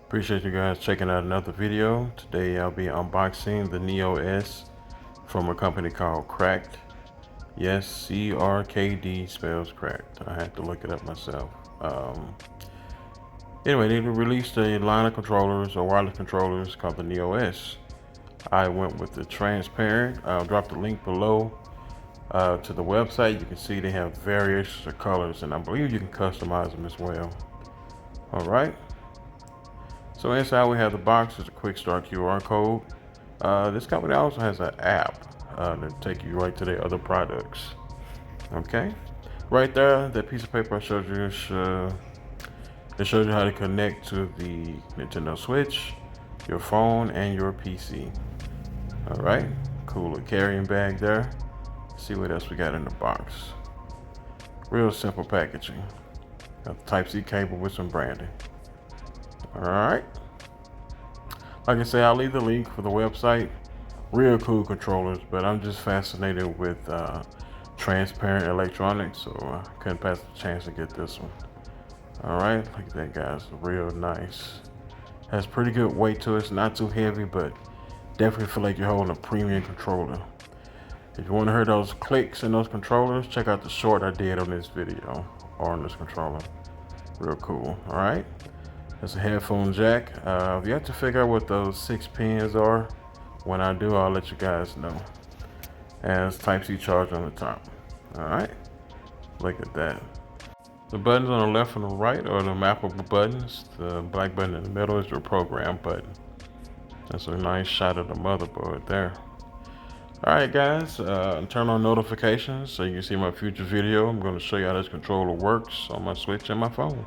Appreciate you guys checking out another video. Today I'll be unboxing the Neo S from a company called Crkd. Yes, CRKD spells cracked. I had to look it up myself. Anyway, they released a line of controllers or wireless controllers called the Neo S. I went with the transparent. I'll drop the link below to the website. You can see they have various colors, and I believe you can customize them as well. All right. So inside we have the box. There's a quick start QR code. This company also has an app that take you right to their other products. Okay, right there, that piece of paper shows you. It shows you how to connect to the Nintendo Switch, your phone, and your PC. All right, cool little carrying bag there. Let's see what else we got in the box. Real simple packaging. Got the Type-C cable with some branding. All right. Like I say, I'll leave the link for the website. Real cool controllers, but I'm just fascinated with transparent electronics, so I couldn't pass the chance to get this one. All right, look at that, guys. Real nice. Has pretty good weight to it. It's not too heavy, but definitely feel like you're holding a premium controller. If you want to hear those clicks in those controllers, check out the short I did on this video or on this controller. Real cool. All right. There's a headphone jack. You have to figure out what those 6 pins are. When I do, I'll let you guys know. Has Type-C charge on the top. Alright, look at that. The buttons on the left and the right are the mappable buttons. The black button in the middle is your program button. That's a nice shot of the motherboard there. Alright guys, turn on notifications so you can see my future video. I'm going to show you how this controller works on my Switch and my phone.